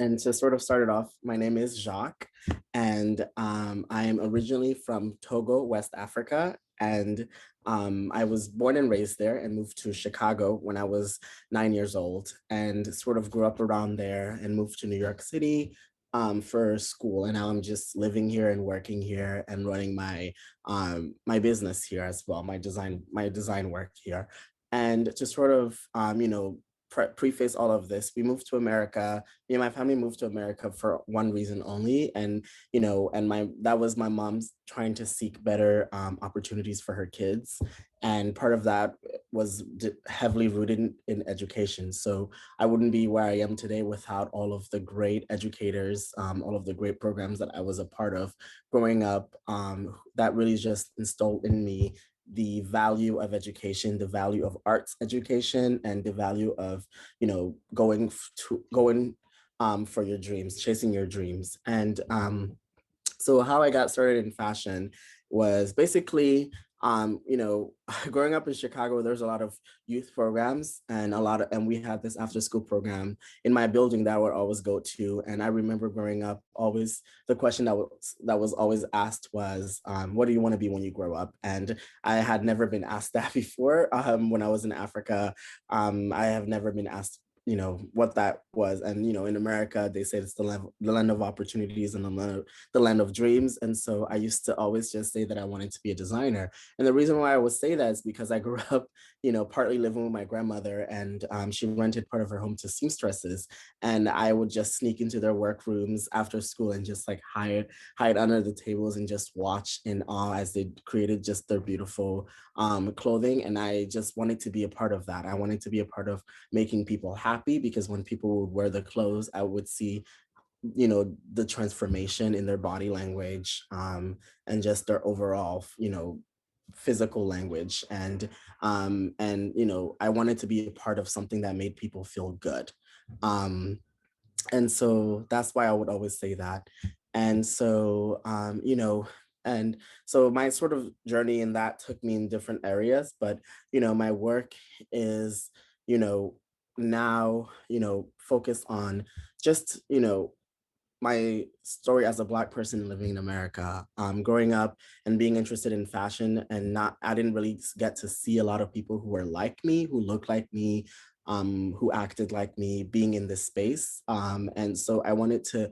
And to sort of start it off, my name is Jacques, and I am originally from Togo, West Africa. And I was born and raised there and moved to Chicago when I was 9 years old, and sort of grew up around there and moved to New York City for school. And now I'm just living here and working here and running my business here as well, my design work here. And to sort of preface all of this, we moved to America. Me and my family moved to America for one reason only, and my that was my mom's trying to seek better opportunities for her kids, and part of that was heavily rooted in education. So I wouldn't be where I am today without all of the great educators, all of the great programs that I was a part of growing up, that really just installed in me the value of education, the value of arts education, and the value of, going for your dreams, chasing your dreams. And so how I got started in fashion was basically, growing up in Chicago, there's a lot of youth programs and and we had this after school program in my building that I would always go to. And I remember growing up, always the question that was always asked was, what do you want to be when you grow up? And I had never been asked that before. When I was in Africa, I have never been asked what that was. And in America they say it's the land of opportunities and the land of dreams. And so I used to always just say that I wanted to be a designer. And the reason why I would say that is because I grew up partly living with my grandmother, and she rented part of her home to seamstresses, and I would just sneak into their workrooms after school and just like hide under the tables and just watch in awe as they created just their beautiful clothing. And I just wanted to be a part of that. I wanted to be a part of making people happy, because when people would wear the clothes, I would see the transformation in their body language, and just their overall physical language. And I wanted to be a part of something that made people feel good. Um, and so that's why I would always say that. And so and so my sort of journey in that took me in different areas, but my work is you know now focused on just my story as a Black person living in America, growing up and being interested in fashion. And not I didn't really get to see a lot of people who were like me, who looked like me, who acted like me, being in this space. And so I wanted to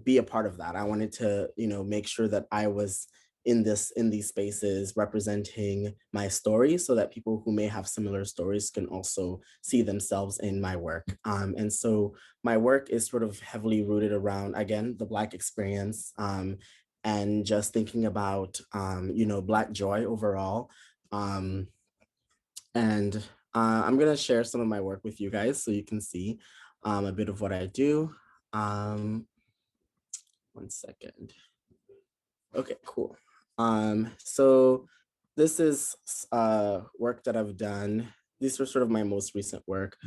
be a part of that. I wanted to make sure that I was in these spaces representing my story, so that people who may have similar stories can also see themselves in my work. And so my work is sort of heavily rooted around, again, the Black experience, and just thinking about, Black joy overall. Um, and I'm going to share some of my work with you guys so you can see a bit of what I do. Um, one second. Okay, cool. So this is work that I've done. These are sort of my most recent work.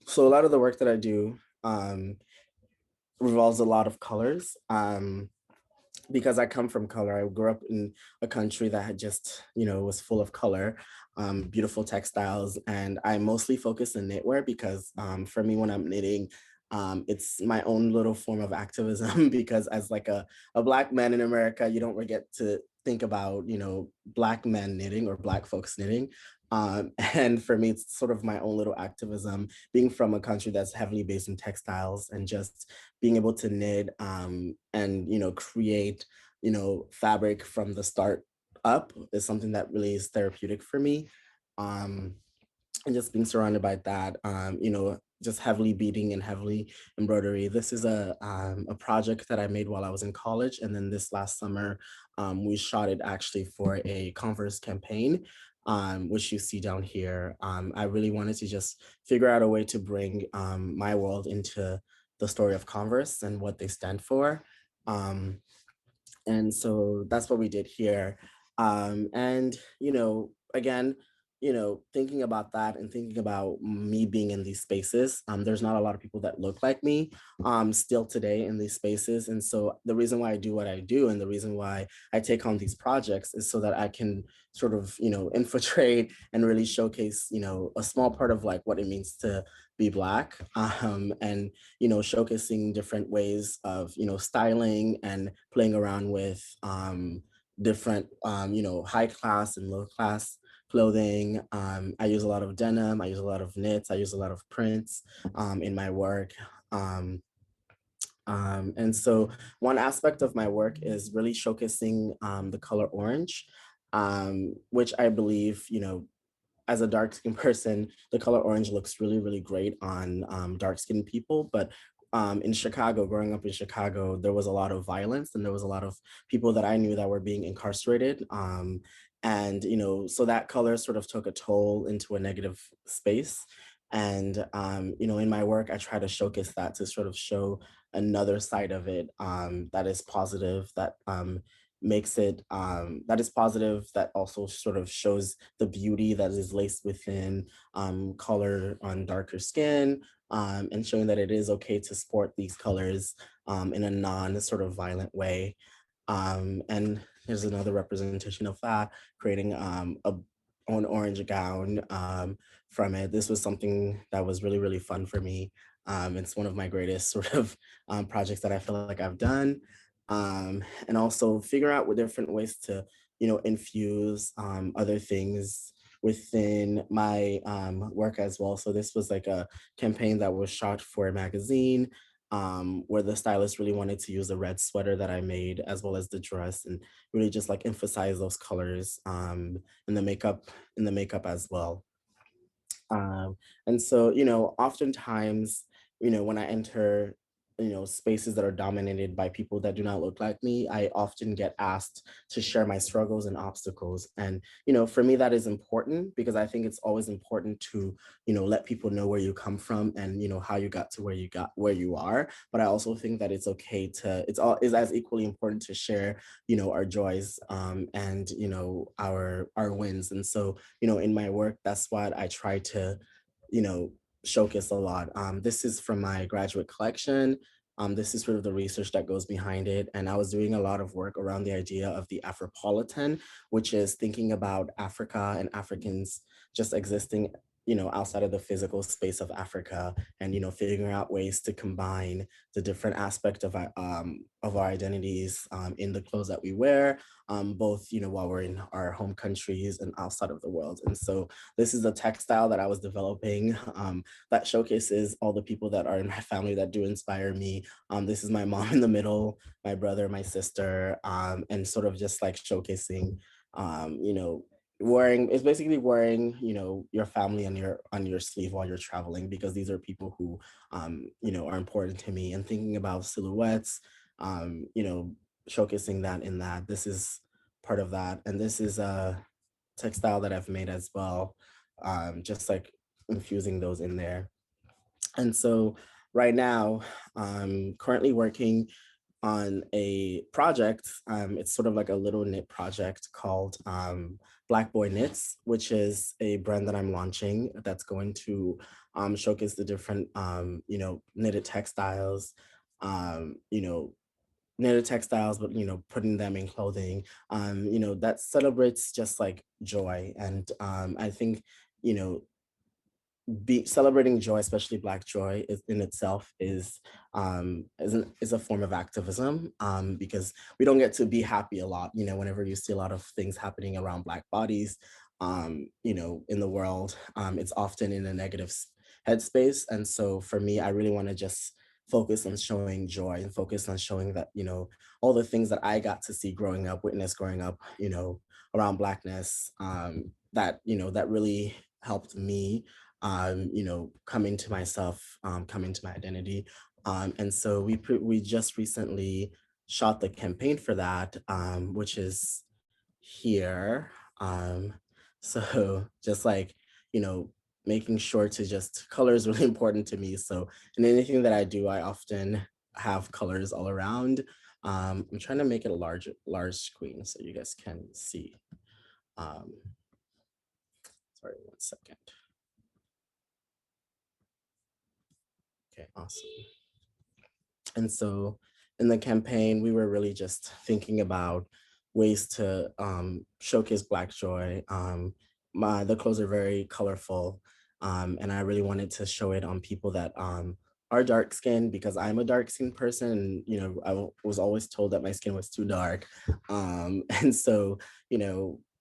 So a lot of the work that I do revolves a lot of colors, because I come from color. I grew up in a country that had just, was full of color, beautiful textiles. And I mostly focus in knitwear because for me, when I'm knitting, it's my own little form of activism because as like a Black man in America, you don't really get to think about, Black men knitting or Black folks knitting. And for me, it's sort of my own little activism, being from a country that's heavily based in textiles, and just being able to knit, and create fabric from the start up is something that really is therapeutic for me. Um, and just being surrounded by that, just heavily beading and heavily embroidery. This is a project that I made while I was in college, and then this last summer, we shot it actually for a Converse campaign, which you see down here. I really wanted to just figure out a way to bring my world into the story of Converse and what they stand for. Um, and so that's what we did here. And again, thinking about that and thinking about me being in these spaces, there's not a lot of people that look like me still today in these spaces. And so the reason why I do what I do, and the reason why I take on these projects, is so that I can sort of infiltrate and really showcase a small part of like what it means to be Black, and, showcasing different ways of, styling and playing around with different, high class and low class clothing. I use a lot of denim, I use a lot of knits, I use a lot of prints in my work. Um, and so one aspect of my work is really showcasing the color orange, which I believe, as a dark skinned person, the color orange looks really, really great on dark skinned people. But in Chicago, growing up in Chicago, there was a lot of violence and there was a lot of people that I knew that were being incarcerated. And, so that color sort of took a toll into a negative space. And, in my work, I try to showcase that to sort of show another side of it that is positive, that makes it that is positive, that also sort of shows the beauty that is laced within color on darker skin, and showing that it is okay to sport these colors in a non sort of violent way. And here's another representation of that, creating an orange gown from it. This was something that was really, really fun for me. It's one of my greatest sort of projects that I feel like I've done. And also figure out what different ways to, infuse other things within my work as well. So this was like a campaign that was shot for a magazine, where the stylist really wanted to use the red sweater that I made as well as the dress, and really just like emphasize those colors in the makeup as well. Um, and so, oftentimes, when I enter, spaces that are dominated by people that do not look like me, I often get asked to share my struggles and obstacles. And, for me, that is important because I think it's always important to, let people know where you come from and, how you got to where you are. But I also think that it's okay to, is as equally important to share, our joys and, our wins. And so, in my work, that's what I try to, you know, showcase a lot. This is from my graduate collection. This is sort of the research that goes behind it. And I was doing a lot of work around the idea of the Afropolitan, which is thinking about Africa and Africans just existing, outside of the physical space of Africa, and, figuring out ways to combine the different aspect of our identities in the clothes that we wear, both, while we're in our home countries and outside of the world. And so this is a textile that I was developing that showcases all the people that are in my family that do inspire me. This is my mom in the middle, my brother, my sister, and sort of just like showcasing, wearing, it's basically wearing, your family on your sleeve while you're traveling, because these are people who, are important to me, and thinking about silhouettes, showcasing that in that. This is part of that. And this is a textile that I've made as well, just like infusing those in there. And so right now, I'm currently working on a project. It's sort of like a little knit project called Black Boy Knits, which is a brand that I'm launching that's going to showcase the different, knitted textiles, um, you know, knitted textiles, but putting them in clothing, that celebrates just like joy. And I think, you know, be celebrating joy, especially Black joy, is in itself is a form of activism, because we don't get to be happy a lot. Whenever you see a lot of things happening around Black bodies, in the world, it's often in a negative headspace. And so for me, I really want to just focus on showing joy and focus on showing that, all the things that I got to see growing up, witness growing up, around Blackness, that really helped me, come into myself, come into my identity. And so we just recently shot the campaign for that, which is here. So just like, you know, making sure to just color is really important to me. So in anything that I do, I often have colors all around. I'm trying to make it a large screen so you guys can see. Um, sorry, one second. Okay, awesome. And so in the campaign, we were really just thinking about ways to showcase Black joy. The clothes are very colorful. And I really wanted to show it on people that are dark skinned because I'm a dark skinned person. And, was always told that my skin was too dark. And so,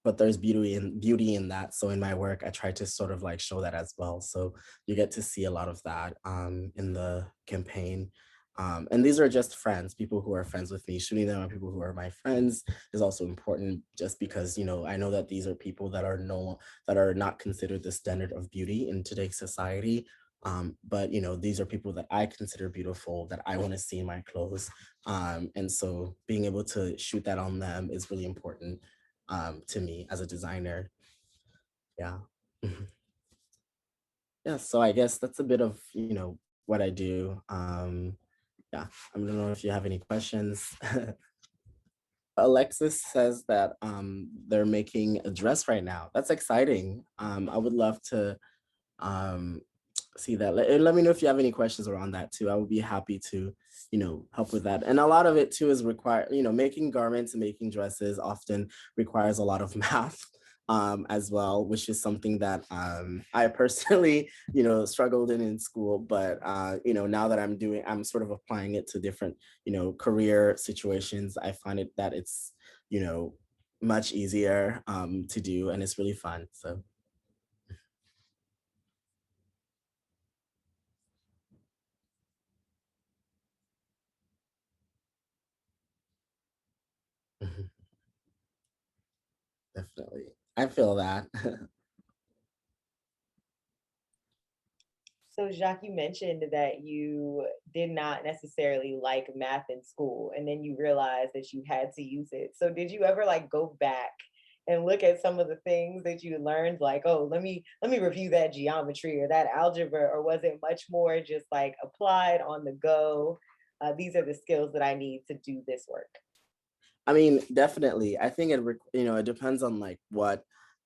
but there's beauty in that. So in my work, I try to sort of like show that as well. So you get to see a lot of that in the campaign. And these are just friends, people who are friends with me. Shooting them on people who are my friends is also important, just because I know that these are people that are not considered the standard of beauty in today's society. But these are people that I consider beautiful, that I want to see in my clothes. And so being able to shoot that on them is really important to me as a designer. Yeah. Yeah. So I guess that's a bit of what I do. Yeah. I don't know if you have any questions. Alexis says that they're making a dress right now. That's exciting. I would love to um, see that. Let me know if you have any questions around that too. I would be happy to, help with that. And a lot of it too is require, making garments and making dresses often requires a lot of math as well, which is something that I personally, struggled in school. But now that I'm sort of applying it to different, career situations. I find it that it's, you know, much easier to do, and it's really fun. So. Definitely. I feel that. So, Jacques, you mentioned that you did not necessarily like math in school, and then you realized that you had to use it. So, did you ever like go back and look at some of the things that you learned, like, oh, let me review that geometry or that algebra, or was it much more just like applied on the go? These are the skills that I need to do this work. I mean, definitely. I think it depends on like what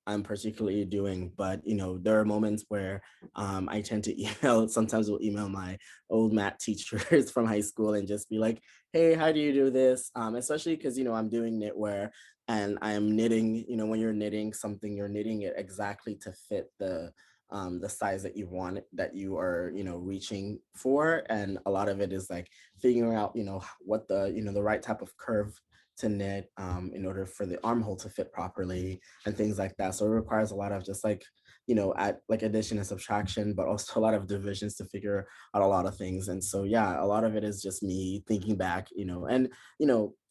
I'm particularly doing, but there are moments where I tend to email. Sometimes we'll email my old math teachers from high school and just be like, "Hey, how do you do this?" Especially because I'm doing knitwear and I'm knitting. When you're knitting something, you're knitting it exactly to fit the size that you want, that you are reaching for, and a lot of it is like figuring out what the right type of curve to knit in order for the armhole to fit properly and things like that. So it requires a lot of just like, at like addition and subtraction, but also a lot of divisions to figure out a lot of things. And so, yeah, a lot of it is just me thinking back, and,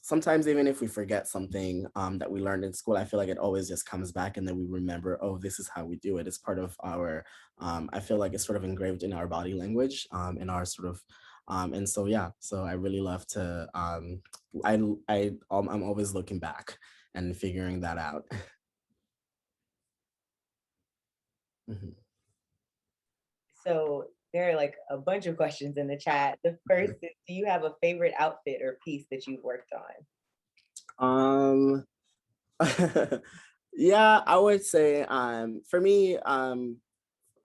sometimes even if we forget something that we learned in school, I feel like it always just comes back and then we remember, oh, this is how we do it. It's part of our, I feel like it's sort of engraved in our body language, in our sort of, and so, yeah, so I really love to I'm always looking back and figuring that out. Mhm, So, there are like a bunch of questions in the chat. The first mhm. is, do you have a favorite outfit or piece that you've worked on? Um, yeah, I would say for me I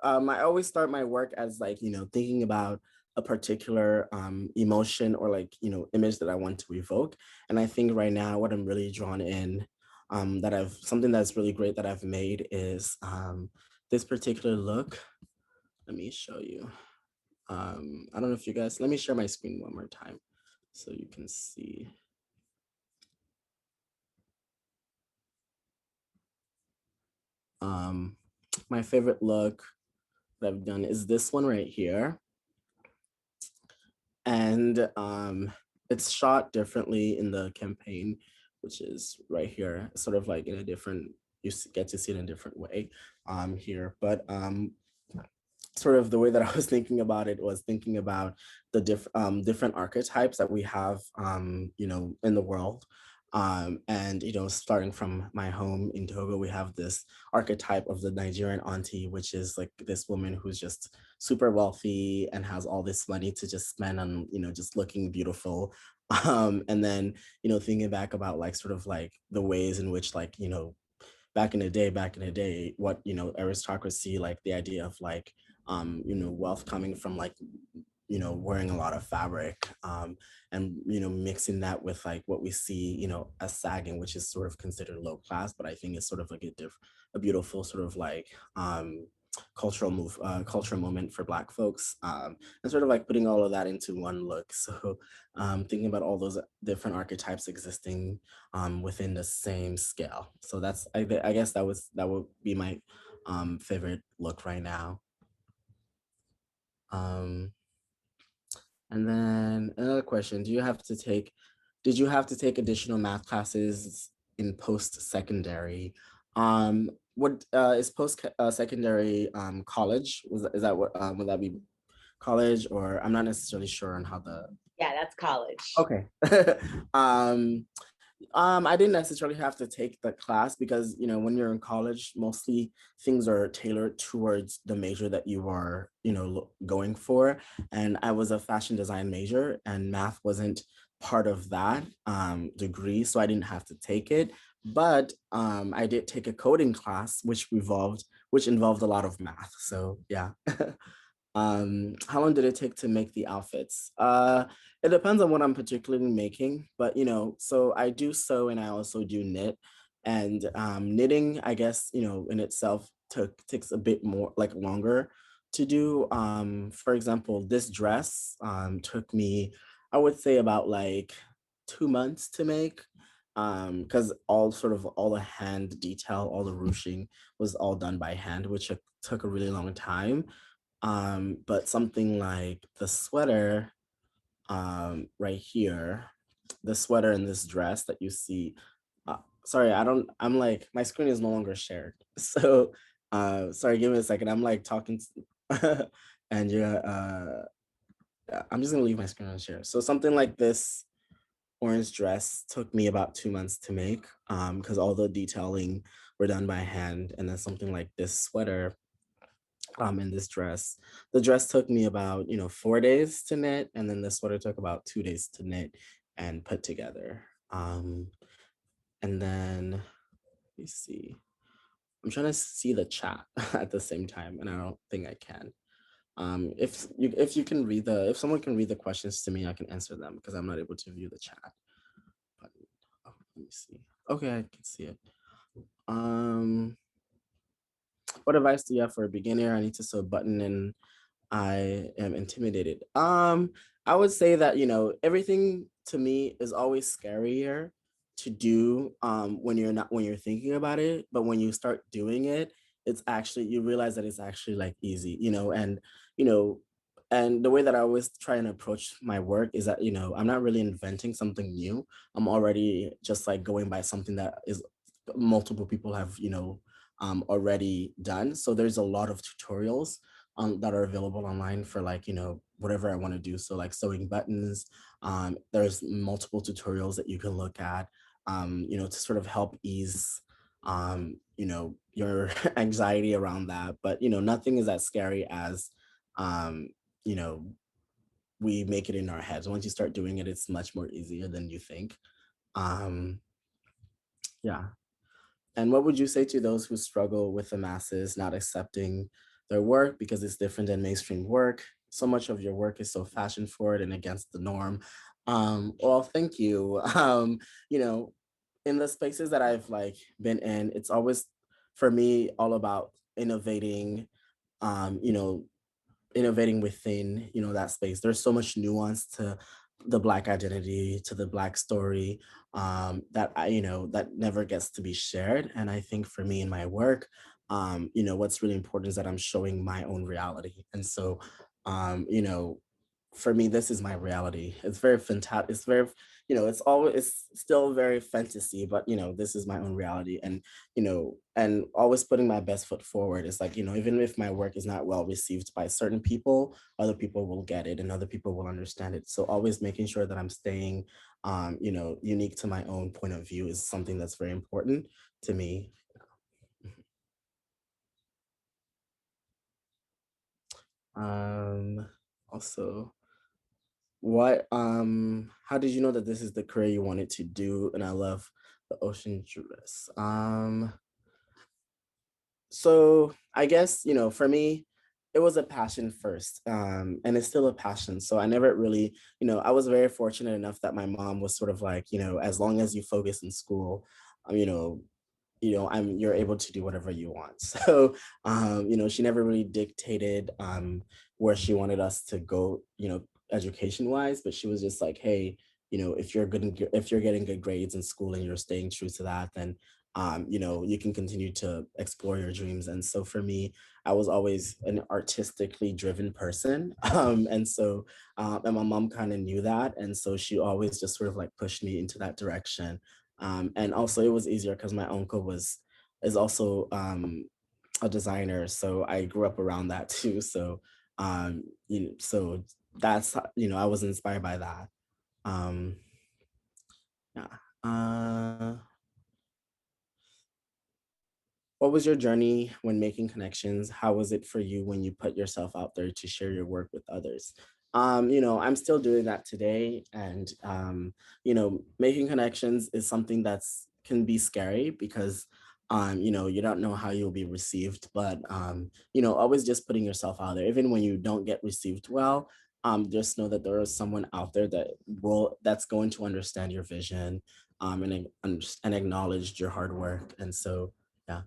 always start my work as like thinking about a particular emotion or like image that I want to evoke. And I think right now what I'm really drawn in, that I've something that's really great that I've made is this particular look. Let me show you. I don't know if you guys, let me share my screen one more time so you can see. Um, my favorite look that I've done is this one right here. And it's shot differently in the campaign, which is right here, sort of like in a different, get to see it in a different way here. But sort of the way that I was thinking about it was thinking about the different archetypes that we have, in the world. And starting from my home in Togo, we have this archetype of the Nigerian auntie, which is like this woman who's just super wealthy and has all this money to just spend on, just looking beautiful. And then, thinking back about like sort of like the ways in which like, back in the day, what aristocracy, like the idea of like wealth coming from like wearing a lot of fabric, and mixing that with like what we see as sagging, which is sort of considered low class, but I think it's sort of like a beautiful sort of like cultural moment for Black folks, and sort of like putting all of that into one look. So thinking about all those different archetypes existing within the same scale. So I guess that would be my favorite look right now. Um, and then another question: did you have to take additional math classes in post secondary? What is post secondary college? Is that what would that be college, or I'm not necessarily sure on how the Yeah, that's college. okay. um I didn't necessarily have to take the class because, you know, when you're in college, mostly things are tailored towards the major that you are, you know, going for. And I was a fashion design major, and math wasn't part of that degree, so I didn't have to take it. But I did take a coding class, which involved a lot of math. So yeah. How long did it take to make the outfits? It depends on what I'm particularly making, but you know, so I do sew and I also do knit. And knitting, I guess, you know, in itself takes a bit more like longer to do. For example, this dress took me, I would say about like 2 months to make. Because all the hand detail, all the ruching was all done by hand, which took a really long time. But something like the sweater right here, the sweater and this dress that you see. Sorry, I'm like, my screen is no longer shared. So, sorry, give me a second. I'm like talking and yeah, I'm just gonna leave my screen on share. So something like this orange dress took me about 2 months to make, because all the detailing were done by hand. And then something like this sweater in this dress. The dress took me about, you know, 4 days to knit, and then the sweater took about 2 days to knit and put together. And then let me see. I'm trying to see the chat at the same time, and I don't think I can. If you can read the if someone can read the questions to me, I can answer them because I'm not able to view the chat. But oh, let me see. Okay, I can see it. Um, what advice do you have for a beginner? I need to sew a button and I am intimidated. I would say that, you know, everything to me is always scarier to do when you're thinking about it, but when you start doing it, it's actually you realize that it's actually like easy, you know, you know, and the way that I always try and approach my work is that, you know, I'm not really inventing something new. I'm already just like going by something that is multiple people have, you know, already done. So there's a lot of tutorials that are available online for like, you know, whatever I want to do. So like sewing buttons, there's multiple tutorials that you can look at, you know, to sort of help ease, you know, your anxiety around that. But, you know, nothing is as scary as, um, you know, we make it in our heads. Once you start doing it, it's much more easier than you think. Um, yeah. And what would you say to those who struggle with the masses not accepting their work because it's different than mainstream work? So much of your work is so fashion forward and against the norm. Well, thank you. You know, in the spaces that I've like been in, it's always for me all about innovating, you know, innovating within, you know, that space. There's so much nuance to the Black identity, to the Black story, that I, you know, that never gets to be shared. And I think for me in my work, you know, what's really important is that I'm showing my own reality. And so, you know, for me, this is my reality. It's very fantastic. It's very, you know, it's still very fantasy, but you know, this is my own reality. And you know, and always putting my best foot forward. It's like, you know, even if my work is not well received by certain people, other people will get it and other people will understand it. So always making sure that I'm staying, you know, unique to my own point of view is something that's very important to me. Um, also, how did you know that this is the career you wanted to do? And I love the ocean dress. So I guess, you know, for me, it was a passion first, and it's still a passion. So I never really, you know, I was very fortunate enough that my mom was sort of like, you know, as long as you focus in school, you know, you're able to do whatever you want. So, she never really dictated where she wanted us to go, education wise, but she was just like, hey, if you're getting good grades in school and you're staying true to that, then you can continue to explore your dreams. And so for me, I was always an artistically driven person. And my mom kind of knew that. And so she always just sort of like pushed me into that direction. And also, it was easier because my uncle is also a designer, so I grew up around that too. So, so I was inspired by that. Um, yeah. What was your journey when making connections? How was it for you when you put yourself out there to share your work with others? I'm still doing that today, and making connections is something that's can be scary because you don't know how you'll be received, but always just putting yourself out there, even when you don't get received well, just know that there is someone out there that's going to understand your vision, and acknowledge your hard work. And so, yeah.